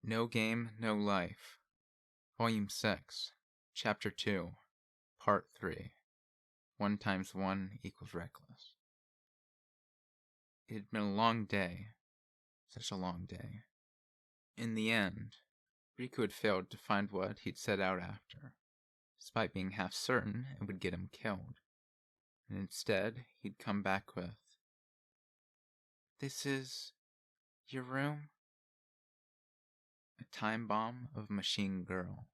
No Game, No Life, Volume 6, Chapter 2, Part 3, 1 times 1 equals reckless. It had been a long day, such a long day. In the end, Riku had failed to find what he'd set out after, despite being half certain it would get him killed. And instead, he'd come back with, "This is your room?" A time bomb of a machine girl.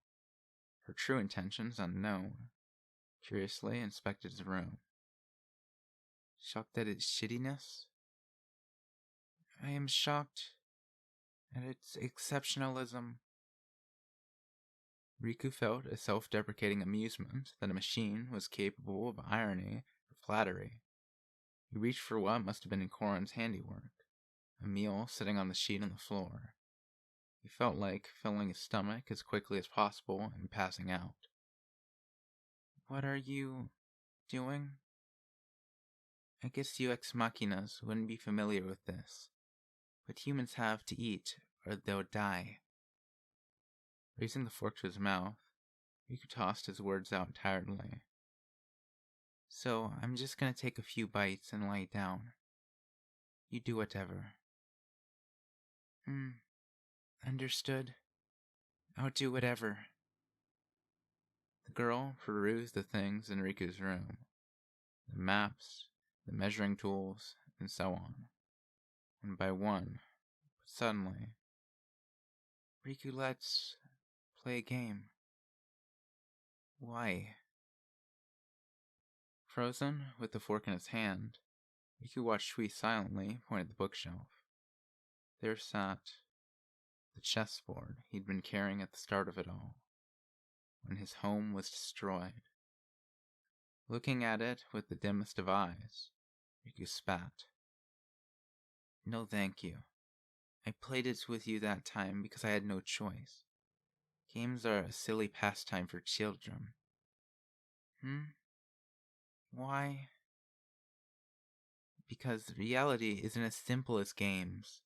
Her true intentions unknown, curiously inspected his room. Shocked at its shittiness? I am shocked at its exceptionalism. Riku felt a self-deprecating amusement that a machine was capable of irony or flattery. He reached for what must have been Koron's handiwork, a meal sitting on the sheet on the floor. He felt like filling his stomach as quickly as possible and passing out. What are you doing? I guess you ex-machinas wouldn't be familiar with this, but humans have to eat or they'll die. Raising the fork to his mouth, Riku tossed his words out tiredly. So I'm just gonna take a few bites and lie down. You do whatever. Understood. I'll do whatever. The girl perused the things in Riku's room. The maps, the measuring tools, and so on. One by one, but suddenly, Riku, let's play a game. Why? Frozen, with the fork in his hand, Riku watched Shui silently point at the bookshelf. There sat the chessboard he'd been carrying at the start of it all, when his home was destroyed. Looking at it with the dimmest of eyes, Riku spat. No thank you. I played it with you that time because I had no choice. Games are a silly pastime for children. Why? Because reality isn't as simple as games.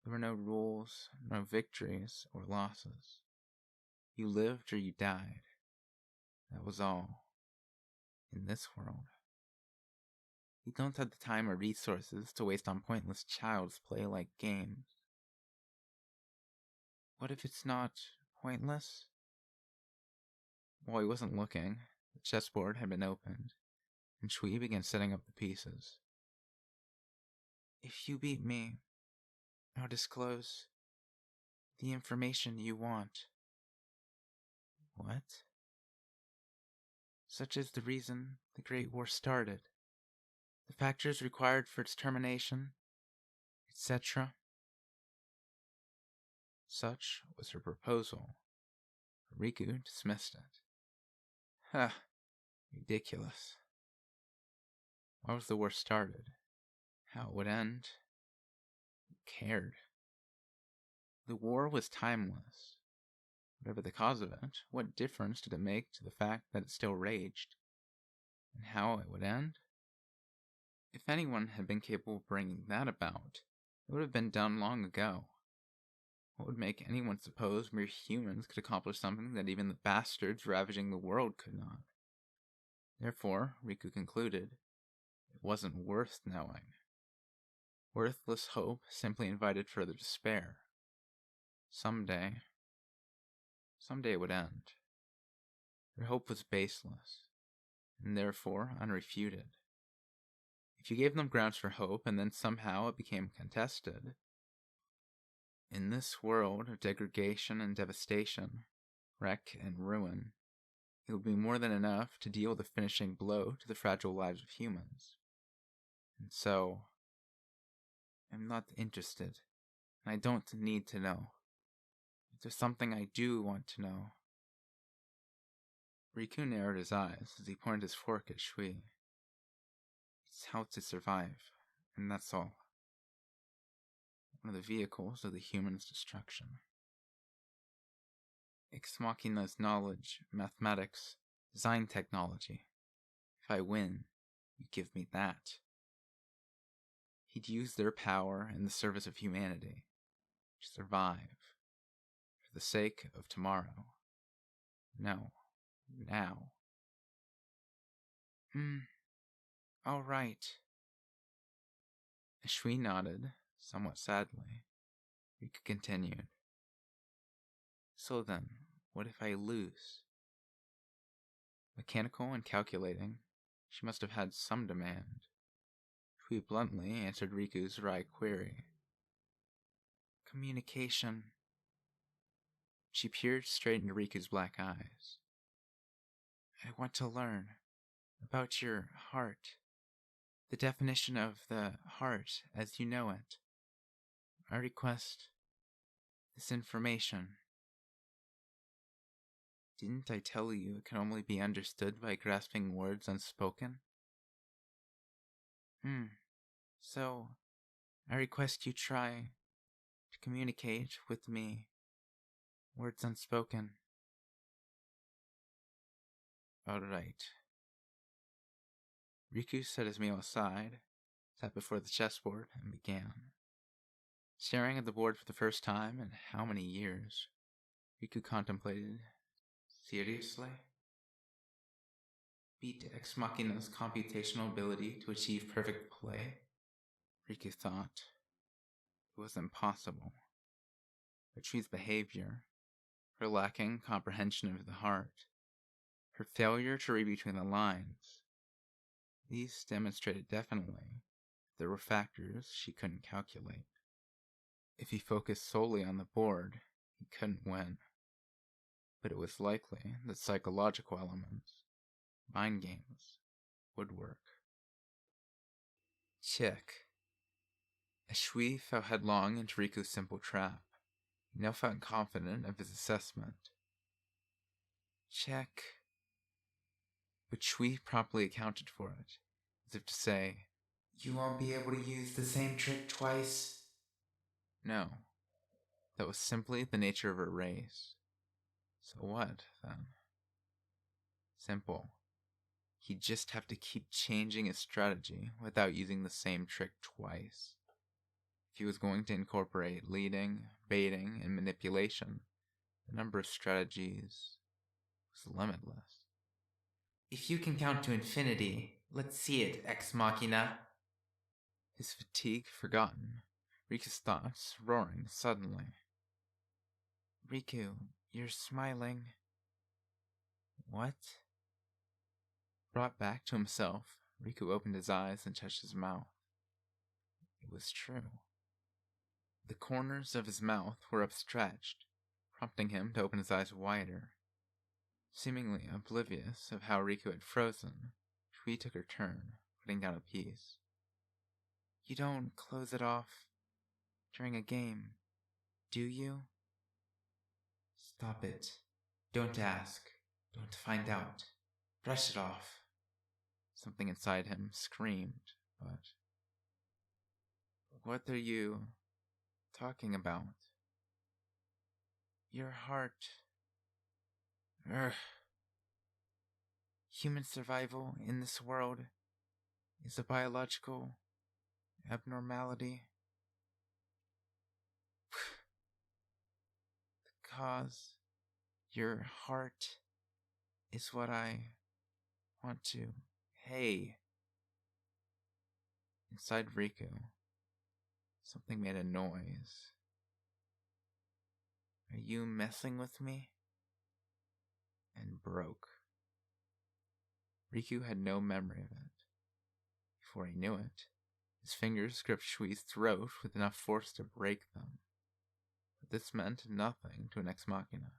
There were no rules, no victories or losses. You lived or you died. That was all. In this world. You don't have the time or resources to waste on pointless child's play like games. What if it's not pointless? While he wasn't looking, the chessboard had been opened, and Shui began setting up the pieces. If you beat me, I'll disclose the information you want. What? Such as the reason the Great War started, the factors required for its termination, etc. Such was her proposal. Riku dismissed it. Ridiculous. Why was the war started? How it would end? Who cared? The war was timeless. Whatever the cause of it, what difference did it make to the fact that it still raged? And how it would end? If anyone had been capable of bringing that about, it would have been done long ago. What would make anyone suppose mere humans could accomplish something that even the bastards ravaging the world could not? Therefore, Riku concluded, it wasn't worth knowing. Worthless hope simply invited further despair. Someday it would end. Their hope was baseless, and therefore unrefuted. If you gave them grounds for hope and then somehow it became contested, in this world of degradation and devastation, wreck and ruin, it would be more than enough to deal the finishing blow to the fragile lives of humans. And so, I'm not interested, and I don't need to know. If there's something I do want to know. Riku narrowed his eyes as he pointed his fork at Shui. It's how to survive, and that's all. One of the vehicles of the human's destruction. Ex Machina's knowledge, mathematics, design technology. If I win, you give me that. He'd use their power in the service of humanity, to survive, for the sake of tomorrow. No, now. All right. As Shui nodded, somewhat sadly, Riku continued. So then, what if I lose? Mechanical and calculating, she must have had some demand. Shui bluntly answered Riku's wry query. Communication. She peered straight into Riku's black eyes. I want to learn about your heart. The definition of the heart as you know it. I request this information. Didn't I tell you it can only be understood by grasping words unspoken? So, I request you try to communicate with me, words unspoken. All right. Riku set his meal aside, sat before the chessboard, and began. Staring at the board for the first time in how many years, Riku contemplated. Seriously? Beat Ex Machina's computational ability to achieve perfect play? Riku thought. It was impossible. But Shui's behavior, her lacking comprehension of the heart, her failure to read between the lines, these demonstrated definitely there were factors she couldn't calculate. If he focused solely on the board, he couldn't win. But it was likely that psychological elements, mind games, would work. Check. As Shui fell headlong into Riku's simple trap, he now felt confident of his assessment. Check. But Shui promptly accounted for it, as if to say, You won't be able to use the same trick twice. No, that was simply the nature of her race. So what, then? Simple. He'd just have to keep changing his strategy without using the same trick twice. If he was going to incorporate leading, baiting, and manipulation, the number of strategies was limitless. If you can count to infinity, let's see it, Ex Machina. His fatigue forgotten, Riku's thoughts roaring suddenly. Riku, you're smiling. What? Brought back to himself, Riku opened his eyes and touched his mouth. It was true. The corners of his mouth were upstretched, prompting him to open his eyes wider. Seemingly oblivious of how Riku had frozen, Shui took her turn, putting down a piece. You don't close it off during a game, do you? Stop it. Don't ask. Don't find out. Brush it off. Something inside him screamed, but... What are you talking about? Your heart. Urgh. Human survival in this world is a biological abnormality. The cause, your heart, is what I want to. Hey. Inside Riku, something made a noise. Are you messing with me? And broke. Riku had no memory of it. Before he knew it, his fingers gripped Shui's throat with enough force to break them. But this meant nothing to an Ex Machina.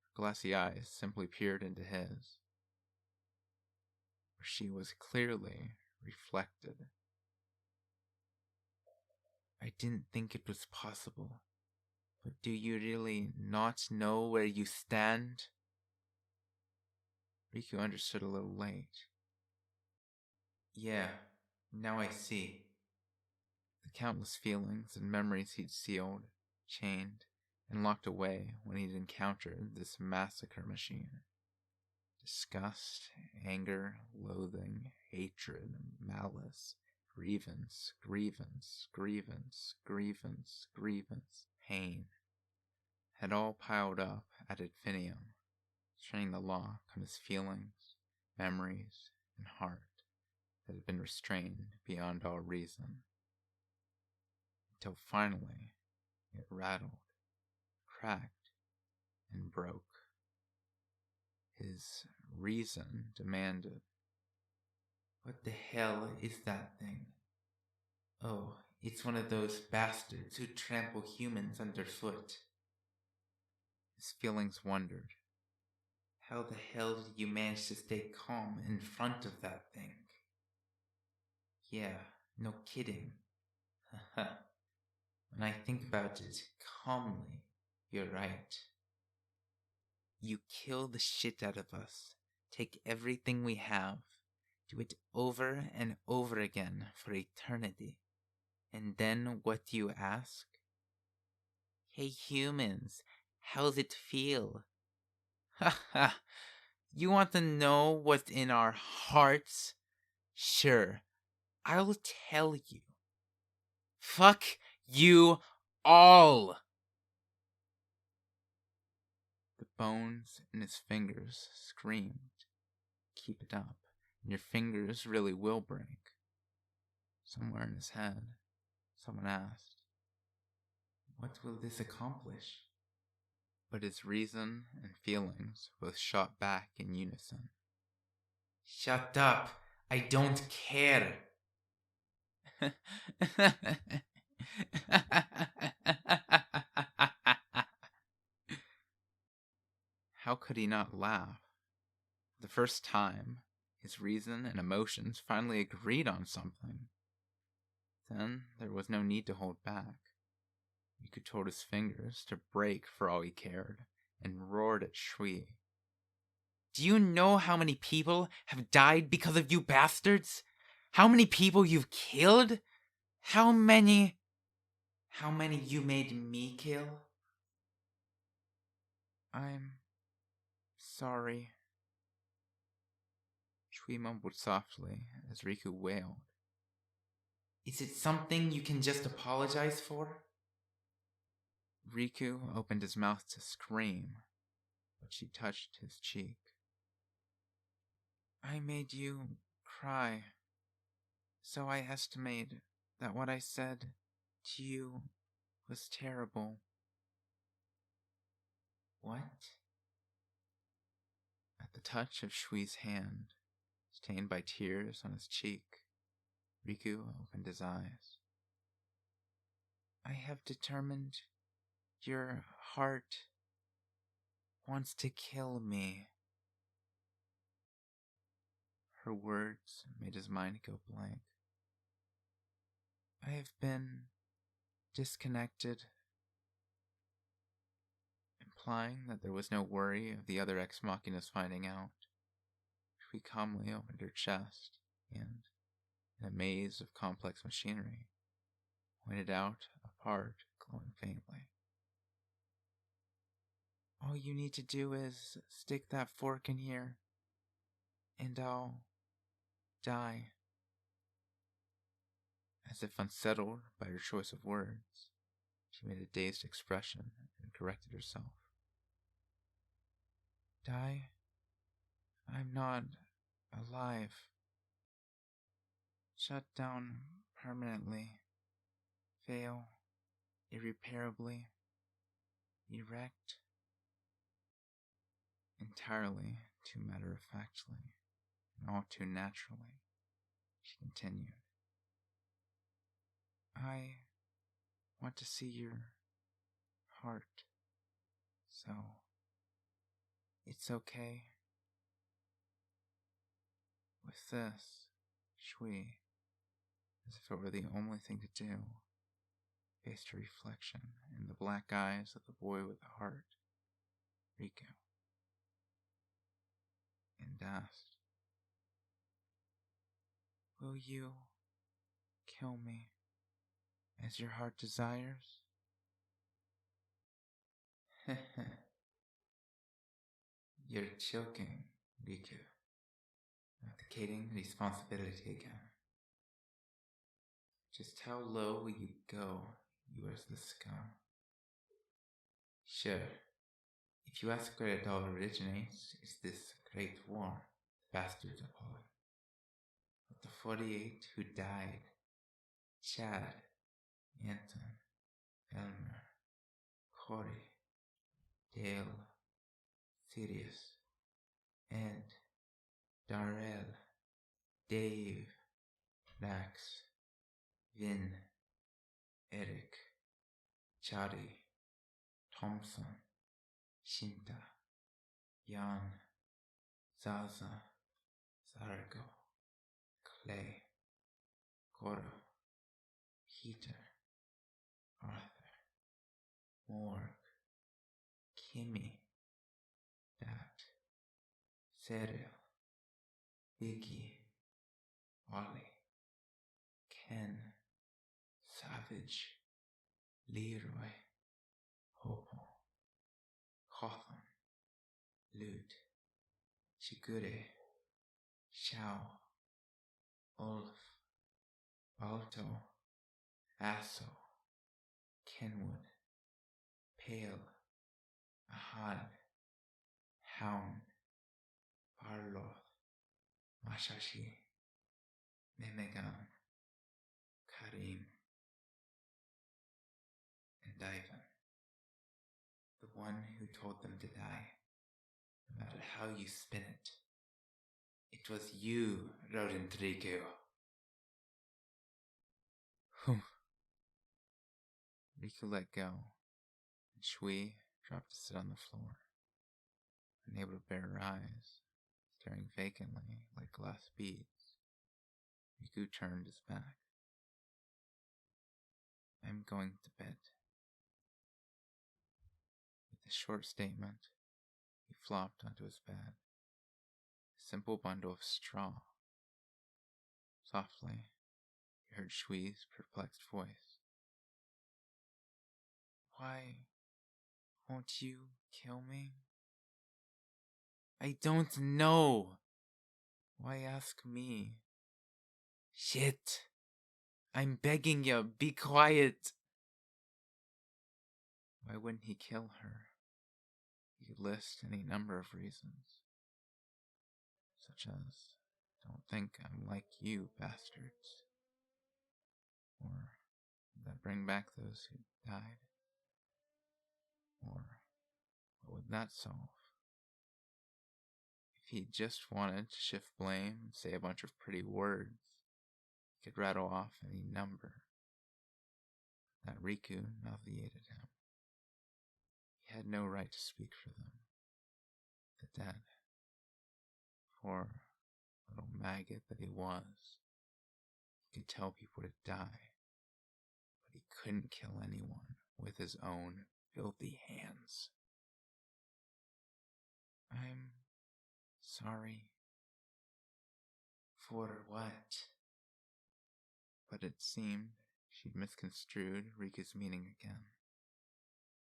Her glassy eyes simply peered into his, where she was clearly reflected. I didn't think it was possible, but do you really not know where you stand? Riku understood a little late. Yeah, now I see. The countless feelings and memories he'd sealed, chained, and locked away when he'd encountered this massacre machine. Disgust, anger, loathing, hatred, malice, grievance, pain had all piled up at infinitum, straining the lock on his feelings, memories, and heart that had been restrained beyond all reason, until finally it rattled, cracked, and broke. His reason demanded, "What the hell is that thing? Oh, it's one of those bastards who trample humans underfoot." His feelings wondered, "How the hell did you manage to stay calm in front of that thing?" Yeah, no kidding. When I think about it calmly, you're right. You kill the shit out of us, take everything we have, do it over and over again for eternity. And then what do you ask? "Hey humans, how's it feel?" Ha ha! You want to know what's in our hearts? Sure, I'll tell you. Fuck you all! The bones in his fingers screamed. Keep it up, and your fingers really will break. Somewhere in his head, someone asked, "What will this accomplish?" But his reason and feelings both shot back in unison. "Shut up! I don't care!" How could he not laugh? For the first time, his reason and emotions finally agreed on something. Then there was no need to hold back. Riku told his fingers to break for all he cared, and roared at Shui. "Do you know how many people have died because of you bastards? How many people you've killed? How many you made me kill?" "I'm sorry," Shui mumbled softly as Riku wailed. "Is it something you can just apologize for?" Riku opened his mouth to scream, but she touched his cheek. "I made you cry, so I estimate that what I said to you was terrible." "What?" At the touch of Shui's hand, stained by tears on his cheek, Riku opened his eyes. "I have determined your heart wants to kill me." Her words made his mind go blank. "I have been disconnected," implying that there was no worry of the other ex machinas finding out. She calmly opened her chest and, in a maze of complex machinery, pointed out a part glowing faintly. "All you need to do is stick that fork in here, and I'll die." As if unsettled by her choice of words, she made a dazed expression and corrected herself. "Die? I'm not alive. Shut down permanently. Fail irreparably. Erect." Entirely too matter-of-factly, and all too naturally, she continued. "I want to see your heart, so it's okay." With this, Shui, as if it were the only thing to do, faced her reflection in the black eyes of the boy with the heart, Riku, and asked, "Will you kill me as your heart desires?" "You're choking, Riku. Abdicating responsibility again. Just how low will you go, you worthless scum?" Sure. If you ask where it all originates, it's this Great War, the bastards call it. But the 48 who died, Chad, Anton, Elmer, Corey, Dale, Sirius, Ed, Darrell, Dave, Max, Vin, Eric, Chari, Thompson, Shinta, Jan, Zaza, Zargo, Clay, Goro, Peter, Arthur, Morg, Kimmy, Dat, Cyril, Vicky, Ollie, Ken, Savage, Leroy, Hopo, Hawthorne, Lute, Shigure, Shao, Ulf, Balto, Asso, Kenwood, Pale, Ahad, Hound, Barloth, Mashashi, Memegan, Karim, and Ivan, the one who told them to die, no matter how you spin it. It was you, Rodrigo. Riku let go, and Shui dropped to sit on the floor, unable to bear her eyes, staring vacantly like glass beads. Riku turned his back. I'm going to bed. With a short statement, he flopped onto his bed, a simple bundle of straw. Softly, he heard Shui's perplexed voice. Why won't you kill me? I don't know. Why ask me? Shit. I'm begging you, be quiet. Why wouldn't he kill her? He could list any number of reasons, such as, don't think I'm like you, bastards. Or, that bring back those who died? Or, what would that solve? If he just wanted to shift blame and say a bunch of pretty words, he could rattle off any number. That Riku nauseated him. He had no right to speak for them. The dead. Poor little maggot that he was. He could tell people to die, but he couldn't kill anyone with his own filthy hands. I'm sorry. For what? But it seemed she'd misconstrued Riku's meaning again.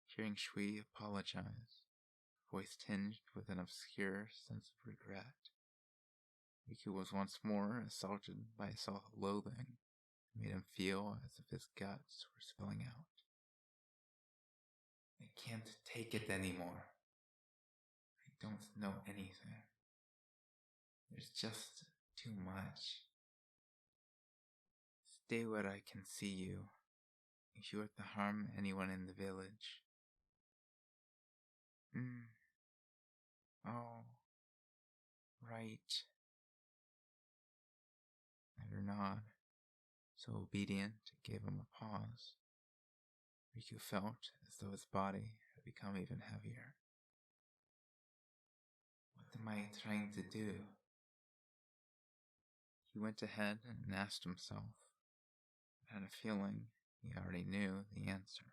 Hearing Shui apologize, voice tinged with an obscure sense of regret. Riku was once more assaulted by a self-loathing that made him feel as if his guts were spilling out. I can't take it anymore. I don't know anything. There's just too much. Stay where I can see you, if you are to harm anyone in the village. Oh, right. At her nod, so obedient it gave him a pause. Riku felt as though his body had become even heavier. What am I trying to do? He went ahead and asked himself, but had a feeling he already knew the answer.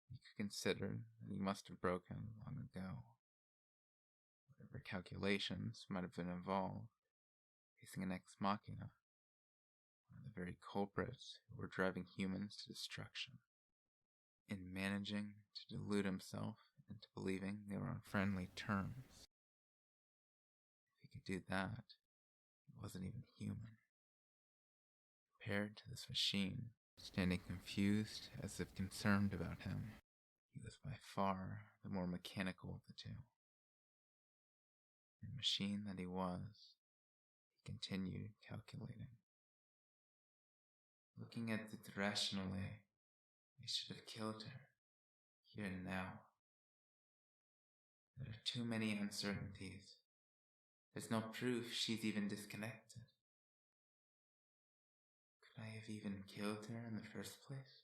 He could consider that he must have broken long ago. Whatever calculations might have been involved, facing an ex machina, one of the very culprits who were driving humans to destruction, in managing to delude himself into believing they were on friendly terms. If he could do that, he wasn't even human. Compared to this machine, standing confused as if concerned about him, He was by far the more mechanical of the two. The machine that he was, he continued calculating. Looking at it rationally, I should have killed her, here and now. There are too many uncertainties. There's no proof she's even disconnected. Could I have even killed her in the first place?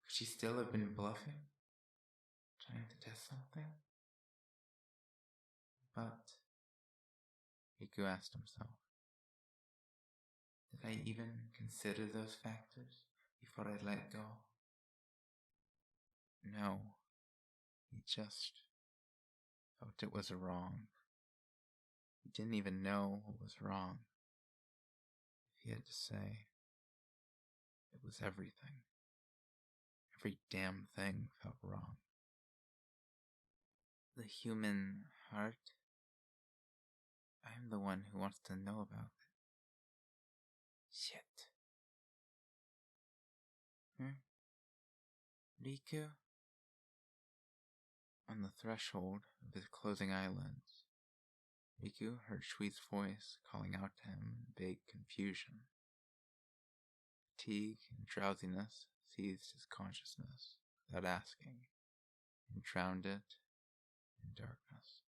Could she still have been bluffing? Trying to test something? But, Riku asked himself, did I even consider those factors before I let go? No, he just felt it was wrong. He didn't even know what was wrong. If he had to say, it was everything. Every damn thing felt wrong. The human heart? I'm the one who wants to know about it. Shit. Riku? On the threshold of his closing eyelids, Riku heard Shui's voice calling out to him in vague confusion. Fatigue and drowsiness seized his consciousness without asking, and drowned it in darkness.